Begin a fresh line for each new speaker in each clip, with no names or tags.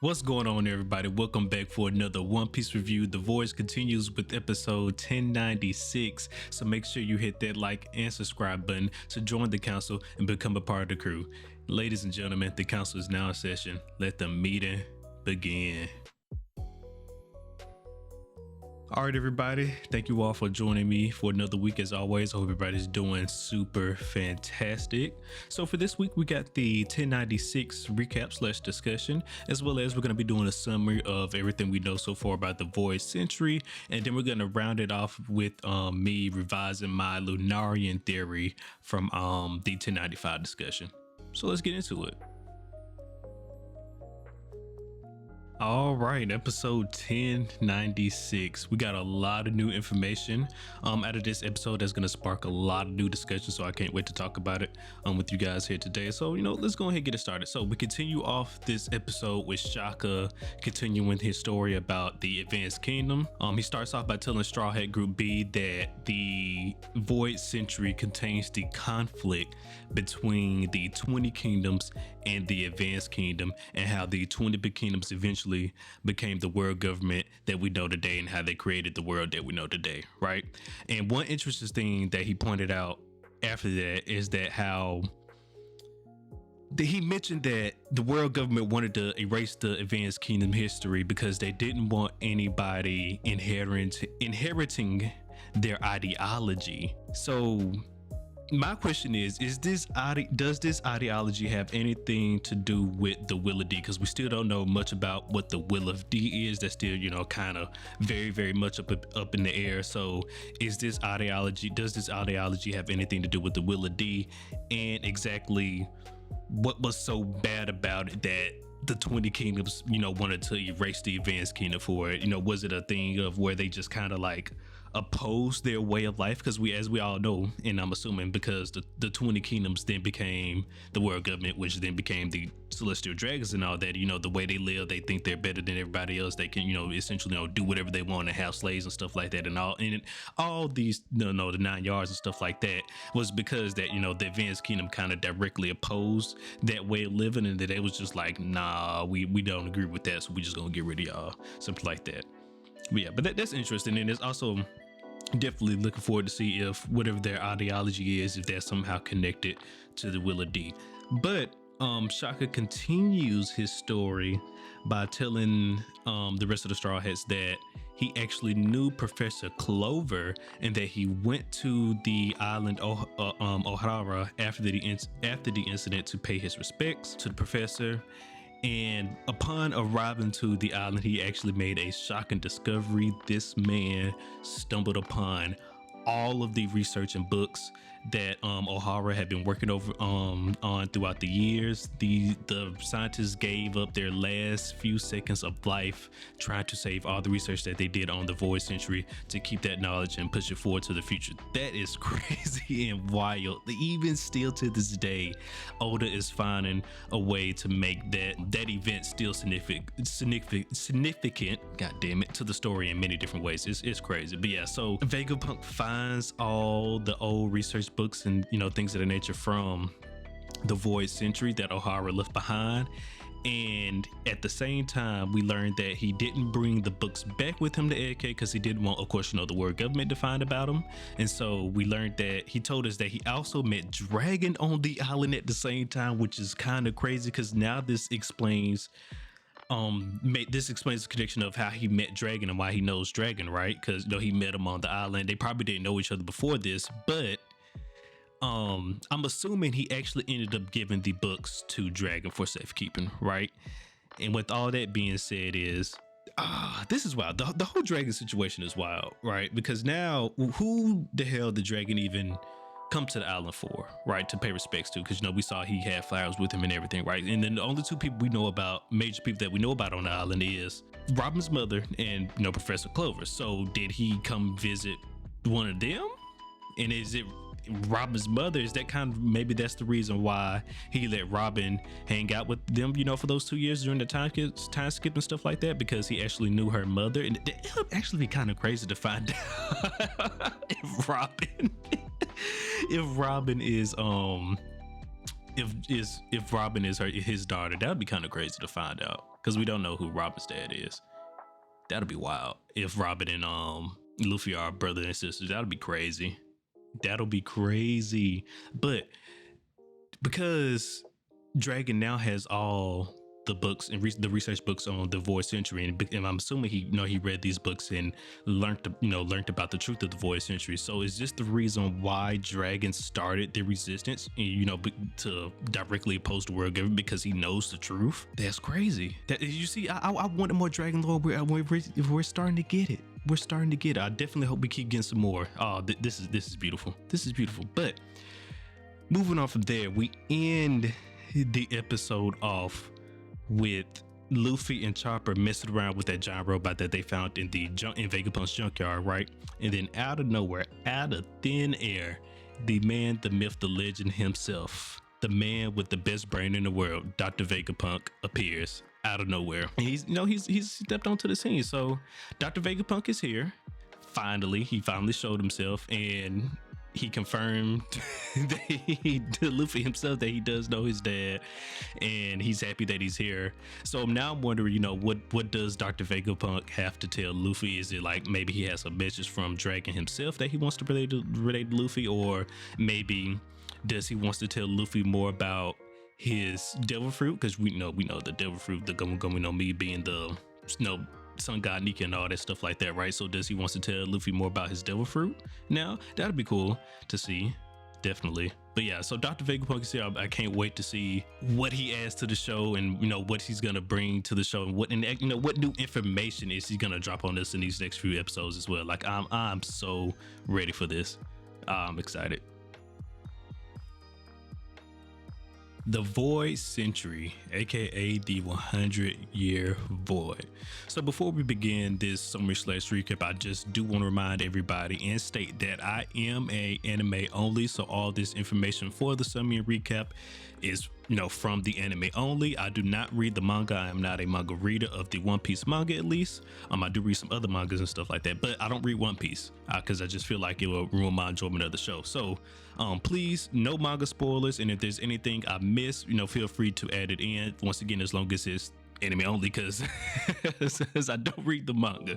What's going on, everybody? Welcome back for another One Piece review. The Voyage continues with episode 1096, so make sure you hit that like and subscribe button to join the council and become a part of the crew. Ladies and gentlemen, the council is now in session. Let the meeting begin. All right, everybody, thank you all for joining me for another week. As always, I hope everybody's doing super fantastic. So for this week, we got the 1096 recap / discussion, as well as we're going to be doing a summary of everything we know so far about the Voyage Century, and then we're going to round it off with me revising my Lunarian theory from the 1095 discussion. So let's get into it. All right, episode 1096. We got a lot of new information out of this episode that's going to spark a lot of new discussion, so I can't wait to talk about it with you guys here today. So, let's go ahead and get it started. So we continue off this episode with Shaka continuing his story about the Advanced Kingdom. He starts off by telling Straw Hat Group B that the Void Century contains the conflict between the 20 kingdoms and the Advanced Kingdom, and how the 20 big kingdoms eventually became the world government that we know today, and how they created the world that we know today, right? And one interesting thing that he pointed out after that is that how he mentioned that the world government wanted to erase the Advanced Kingdom history because they didn't want anybody inheriting their ideology. So my question is does this ideology have anything to do with the Will of D? Because we still don't know much about what the Will of D is. That's still, kind of very, very much up in the air. So does this ideology have anything to do with the Will of D? And exactly what was so bad about it that the 20 kingdoms, wanted to erase the Advanced Kingdom for it? Was it a thing of where they just kind of like oppose their way of life? Because as we all know, and I'm assuming because the 20 kingdoms then became the world government, which then became the celestial dragons and all that, the way they live, they think they're better than everybody else. They can, essentially, do whatever they want and have slaves and stuff like that, and all these, the 9 yards and stuff like that was because that, the Advanced Kingdom kind of directly opposed that way of living, and that it was just like, nah, we don't agree with that, so we just gonna get rid of y'all, something like that. But yeah, but that's interesting, and it's also definitely looking forward to see if whatever their ideology is, if that's somehow connected to the Will of D. But Shaka continues his story by telling the rest of the Straw Hats that he actually knew Professor Clover, and that he went to the island Ohara after the incident to pay his respects to the professor. And upon arriving to the island, he actually made a shocking discovery. This man stumbled upon all of the research and books that Ohara had been working on throughout the years. The scientists gave up their last few seconds of life trying to save all the research that they did on the Void Century to keep that knowledge and push it forward to the future. That is crazy and wild. Even still to this day, Oda is finding a way to make that event still significant, god damn it, to the story in many different ways. It's crazy. But yeah, so Vegapunk finds all the old research books and things of that nature from the Void Century that Ohara left behind. And at the same time, we learned that he didn't bring the books back with him to AK because he didn't want, of course, the world government to find about him. And so we learned that he told us that he also met Dragon on the island at the same time, which is kind of crazy, because now this explains the connection of how he met Dragon and why he knows Dragon, right? Because he met him on the island. They probably didn't know each other before this, but I'm assuming he actually ended up giving the books to Dragon for safekeeping, right? And with all that being said, this is wild. The whole Dragon situation is wild, right? Because now, who the hell did Dragon even come to the island for, right? To pay respects to, because we saw he had flowers with him and everything, right? And then the only two people we know about, major people that we know about on the island, is Robin's mother and Professor Clover. So did he come visit one of them? And is it Robin's mother? Is that maybe that's the reason why he let Robin hang out with them, for those 2 years during the time skip and stuff like that, because he actually knew her mother. And it would actually be kind of crazy to find out if Robin is if Robin is his daughter. That would be kind of crazy to find out because we don't know who Robin's dad is. That'd be wild if Robin and Luffy are brother and sisters. That'll be crazy. That'll be crazy. But because Dragon now has all the books and the research books on the Voyage Century, and I'm assuming he read these books and learned about the truth of the Voyage Century. So is this the reason why Dragon started the resistance, to directly oppose the world government, because he knows the truth? That's crazy. That you see, I wanted more Dragon lore. We're starting to get it. We're starting to get it. I definitely hope we keep getting some more. Oh, this is beautiful. This is beautiful. But moving on from there, we end the episode off with Luffy and Chopper messing around with that giant robot that they found in Vegapunk's junkyard, right? And then out of nowhere, out of thin air, the man, the myth, the legend himself, the man with the best brain in the world, Dr. Vegapunk, appears out of nowhere. And he's stepped onto the scene. So Dr. Vegapunk is here. He finally showed himself, and he confirmed to Luffy himself that he does know his dad, and he's happy that he's here. So now I'm wondering, what does Dr. Vegapunk have to tell Luffy? Is it like maybe he has a message from Dragon himself that he wants to relate to Luffy, or maybe does he wants to tell Luffy more about his devil fruit? Because we know the devil fruit, the Gomu Gomu no Mi being the Sun God Nika and all that stuff like that, right? So does he wants to tell Luffy more about his devil fruit now? That'd be cool to see, definitely. But yeah, so Dr. Vegapunk is here. I can't wait to see what he adds to the show, and what he's gonna bring to the show, and what new information is he gonna drop on us in these next few episodes as well. Like I'm so ready for this. I'm excited. The Void Century, aka the 100-year void. So before we begin this summary/recap, I just do want to remind everybody and state that I am a anime only, so all this information for the summary and recap is from the anime only. I do not read the manga. I am not a manga reader of the One Piece manga, at least. I do read some other mangas and stuff like that, but I don't read One Piece because I just feel like it will ruin my enjoyment of the show. So please, no manga spoilers, and if there's anything I miss, feel free to add it in. Once again, as long as it's anime only, because I don't read the manga.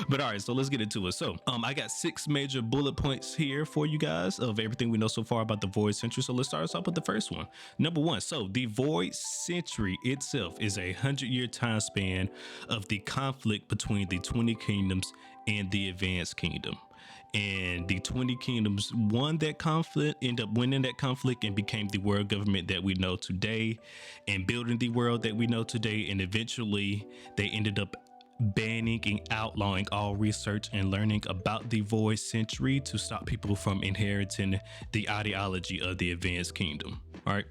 But all right, so let's get into it. So I got 6 major bullet points here for you guys of everything we know so far about the Void Century. So let's start us off with the first one. Number 1, so the Void Century itself is a 100-year time span of the conflict between the 20 kingdoms and the Advanced Kingdom. And the 20 kingdoms won that conflict, ended up winning that conflict, and became the world government that we know today, and building the world that we know today. And eventually they ended up banning and outlawing all research and learning about the Void Century to stop people from inheriting the ideology of the Advanced Kingdom. All right,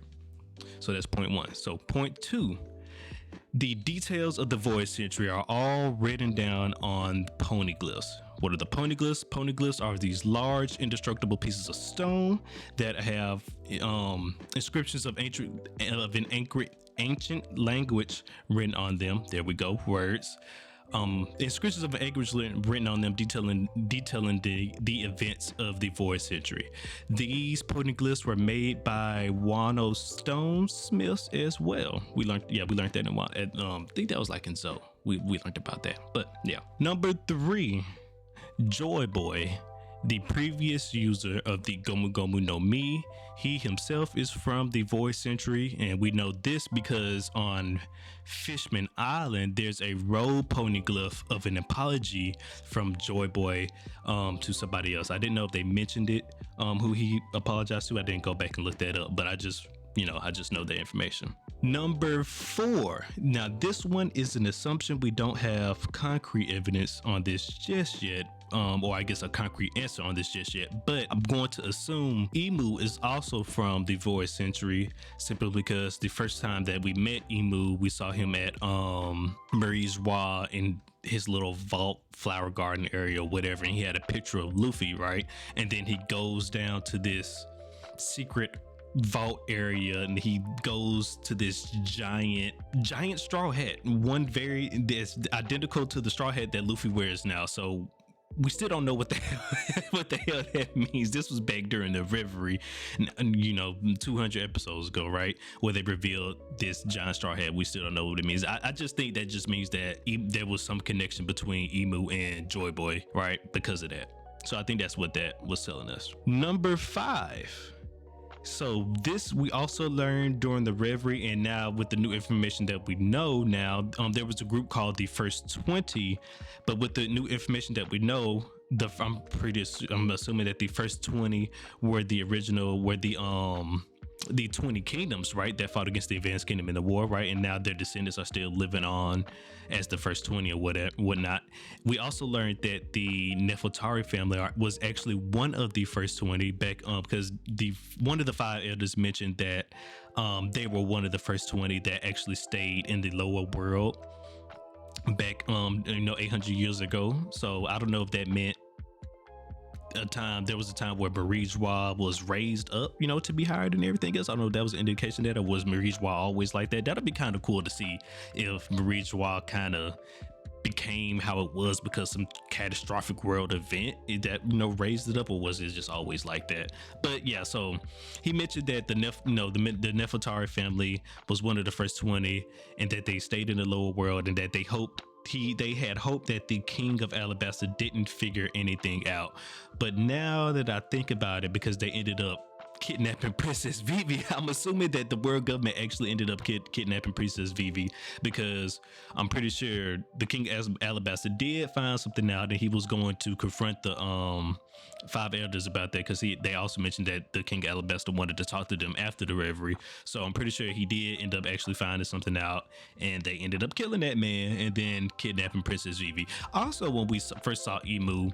so that's point 1. So point 2, the details of the Void Century are all written down on poneglyphs. What are the poneglyphs? Poneglyphs are these large, indestructible pieces of stone that have inscriptions of an ancient language written on them. There we go, words. Inscriptions of an language written on them detailing the events of the Void Century. These poneglyphs were made by Wano stonesmiths as well. We learned that in I think that was like in Zoe. We learned about that. But yeah. Number 3, Joy Boy, the previous user of the Gomu Gomu no Mi. He himself is from the Void Century, and we know this because on Fishman Island there's a road poneglyph of an apology from Joy Boy to somebody else. I didn't know if they mentioned it, who he apologized to. I didn't go back and look that up, but I just know the information. Number 4. Now this one is an assumption. We don't have concrete evidence on this just yet, or I guess a concrete answer on this just yet, but I'm going to assume Emu is also from the Void Century, simply because the first time that we met Emu, we saw him at Marie's Wa in his little vault flower garden area or whatever, and he had a picture of Luffy, right? And then he goes down to this secret vault area and he goes to this giant straw hat, that's identical to the straw hat that Luffy wears now. So we still don't know what the hell, what the hell that means. This was back during the Reverie, 200 episodes ago, right? Where they revealed this giant straw hat. We still don't know what it means. I just think that just means that there was some connection between Emu and Joy Boy, right? Because of that. So I think that's what that was telling us. Number 5. So this we also learned during the Reverie, and now with the new information that we know now, there was a group called the First 20, but with the new information that we know, I'm assuming that the First 20 were the original, were the 20 kingdoms, right, that fought against the Advanced Kingdom in the war, right, and now their descendants are still living on as the First 20 or whatnot. We also learned that the Nefeltari family was actually one of the First 20 back, because one of the 5 elders mentioned that they were one of the First 20 that actually stayed in the lower world back 800 years ago. So I don't know if that meant there was a time where Marie-Joie was raised up, to be higher than everything else. I don't know if that was an indication that, or was Marie-Joie always like that. That'd be kind of cool to see if Marie-Joie kind of became how it was because some catastrophic world event that raised it up, or was it just always like that? But yeah, so he mentioned that the Nefeltari family was one of the First 20, and that they stayed in the lower world, and that they had hoped that the King of Alabasta didn't figure anything out. But now that I think about it, because they ended up kidnapping Princess Vivi, I'm assuming that the world government actually ended up kidnapping Princess Vivi, because I'm pretty sure the King of Alabasta did find something out, and he was going to confront the 5 elders about that, because they also mentioned that the King of Alabasta wanted to talk to them after the Reverie. So I'm pretty sure he did end up actually finding something out, and they ended up killing that man and then kidnapping Princess Vivi. Also, when we first saw Emu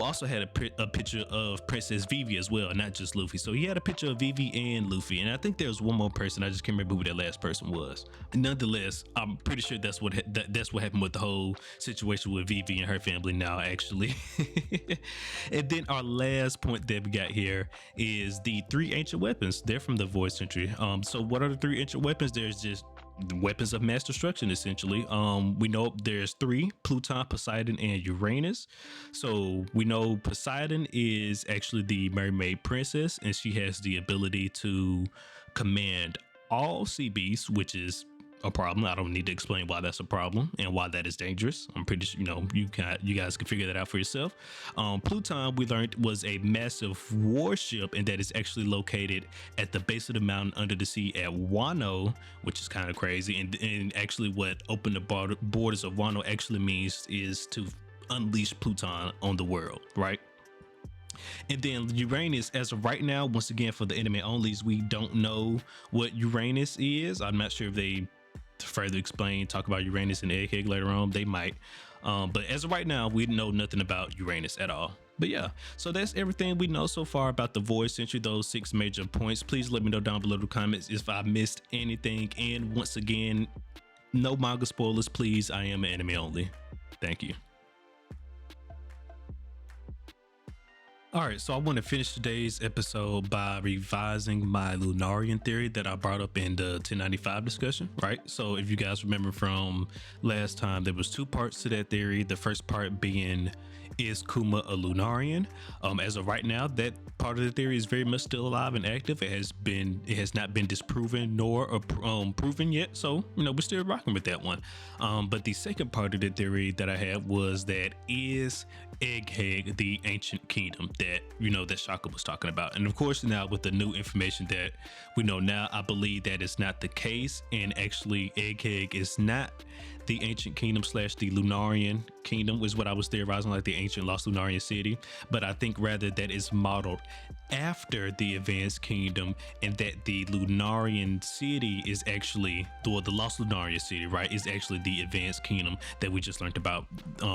also had a picture of Princess Vivi as well, not just Luffy. So he had a picture of Vivi and Luffy, and I think there was one more person. I just can't remember who that last person was. Nonetheless, I'm pretty sure that's what happened with the whole situation with Vivi and her family now, actually. And then our last point that we got here is the 3 ancient weapons. They're from the Voyage Century. So what are the 3 ancient weapons? There's just weapons of mass destruction, essentially. We know there's 3: Pluton, Poseidon, and Uranus. So we know Poseidon is actually the mermaid princess, and she has the ability to command all sea beasts, which is a problem. I don't need to explain why that's a problem and why that is dangerous. I'm pretty sure you guys can figure that out for yourself. Pluton, we learned, was a massive warship, and that is actually located at the base of the mountain under the sea at Wano, which is kind of crazy. And actually what open the borders of Wano actually means is to unleash Pluton on the world, right? And then Uranus, as of right now, once again, for the anime onlys, we don't know what Uranus is. I'm not sure if they further talk about Uranus and Egghead later on. They might, but as of right now, we know nothing about Uranus at all. But yeah, so that's everything we know so far about the Voyage Century, those 6 major points. Please let me know down below in the comments if I missed anything, and once again, no manga spoilers, please. I am an anime only. Thank you. All right, so I want to finish today's episode by revising my Lunarian theory that I brought up in the 1095 discussion, right? So if you guys remember from last time, there was 2 parts to that theory. The first part being, is Kuma a Lunarian? As of right now, that part of the theory is very much still alive and active. It has not been disproven nor proven yet. So, we're still rocking with that one. But the second part of the theory that I had was that, is Egghead the ancient kingdom that that Shaka was talking about? And of course, now with the new information that we know now, I believe that is not the case, and actually Egghead is not the ancient kingdom / the Lunarian kingdom, is what I was theorizing, like the ancient lost Lunarian city. But I think rather that is modeled after the advanced kingdom, and that the Lunarian city is actually, or the lost Lunarian city, right, is actually the advanced kingdom that we just learned about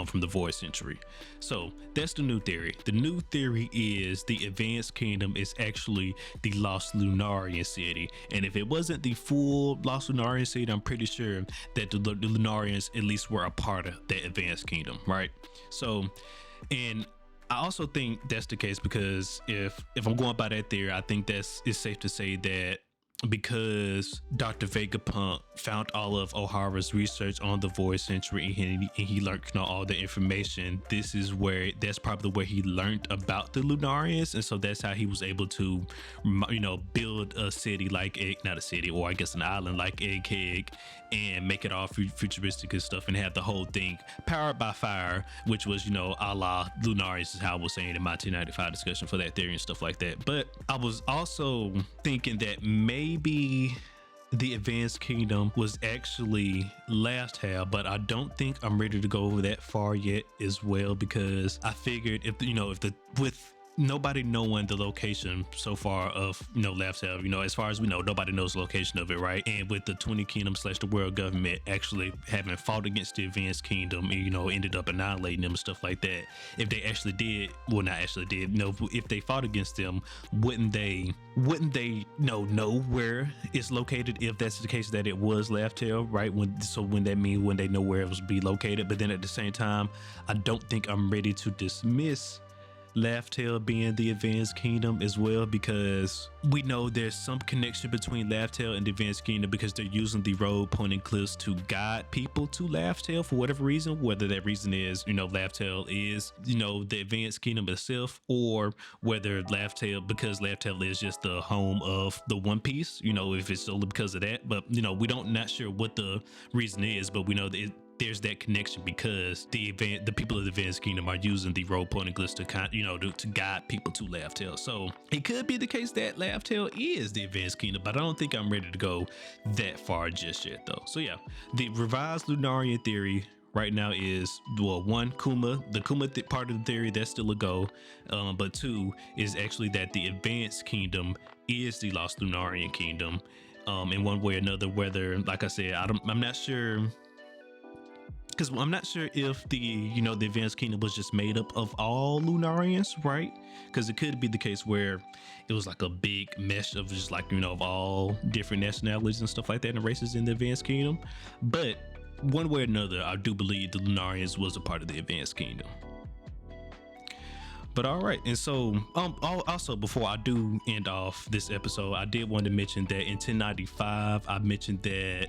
from the Voyage Century. So that's the new theory. The new theory is the advanced kingdom is actually the lost Lunarian city, and if it wasn't the full lost Lunarian city, I'm pretty sure that the Lunarians at least were a part of that advanced kingdom, right? So, and I also think that's the case because if I'm going by that theory, I think it's safe to say that because Dr. Vegapunk found all of O'Hara's research on the Void Century, and he learned, you know, all the information. This is where, that's probably where he learned about the Lunarians, and so that's how he was able to, you know, build a city like not a city, or I guess an island like Egghead, and make it all futuristic and stuff, and have the whole thing powered by fire, which was, you know, a la Lunarians, is how I was saying in my 1095 discussion for that theory and stuff like that. But I was also thinking that maybe the Advanced Kingdom was actually Last Hal, but I don't think I'm ready to go that far yet as well, because I figured if, you know, with nobody knowing the location so far of, you know, Last Hal, you know, as far as we know, nobody knows the location of it, right? And with the 20 Kingdom / the world government actually having fought against the Advanced Kingdom, and, you know, ended up annihilating them and stuff like that, if they actually did, well, not actually did, you know, if they fought against them, wouldn't they know where it's located, if that's the case that it was Last Hal, right? When that mean when they know where it was be located? But then at the same time, I don't think I'm ready to dismiss Last Hal being the Advanced Kingdom as well, because we know there's some connection between Last Hal and the Advanced Kingdom, because they're using the road pointing cliffs to guide people to Last Hal for whatever reason, whether that reason is, you know, Last Hal is, you know, the Advanced Kingdom itself, or whether because Last Hal is just the home of the One Piece, you know, if it's only because of that. But, you know, not sure what the reason is, but we know that there's that connection, because the people of the Advanced Kingdom are using the road pointing glyphs to guide people to Last Hal. So it could be the case that Last Hal is the Advanced Kingdom, but I don't think I'm ready to go that far just yet, though. So yeah, the revised Lunarian theory right now is, well, one, the Kuma part of the theory, that's still a go, but two is actually that the Advanced Kingdom is the Lost Lunarian Kingdom, in one way or another. Whether, like I said, I'm not sure, because I'm not sure if the Advanced Kingdom was just made up of all Lunarians, right? Because it could be the case where it was like a big mesh of just, like, you know, of all different nationalities and stuff like that and races in the Advanced Kingdom. But one way or another, I do believe the Lunarians was a part of the Advanced Kingdom. But all right, and so also, before I do end off this episode, I did want to mention that in 1095 I mentioned that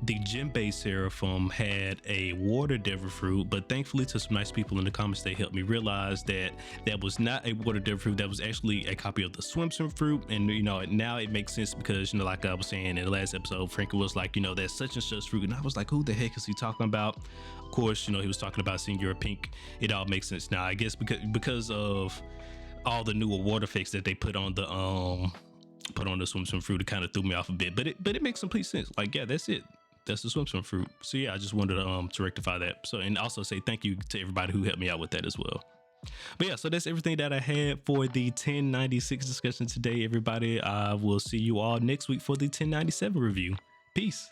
the Jinbei Seraphim had a water devil fruit, but thankfully to some nice people in the comments, they helped me realize that that was not a water devil fruit. That was actually a copy of the swimson fruit. And, you know, now it makes sense, because, you know, like I was saying in the last episode, Frankie was like, you know, that's such and such fruit, and I was like, who the heck is he talking about? Of course, you know, he was talking about Senor Pink. It all makes sense now, I guess, because of all the newer water effects that they put on the swimson fruit. It kind of threw me off a bit, but it makes complete sense. Like, yeah, that's it. That's the swimson fruit. So yeah, I just wanted to rectify that. So, and also say thank you to everybody who helped me out with that as well. But yeah, so that's everything that I had for the 1096 discussion today, everybody. I will see you all next week for the 1097 review. Peace.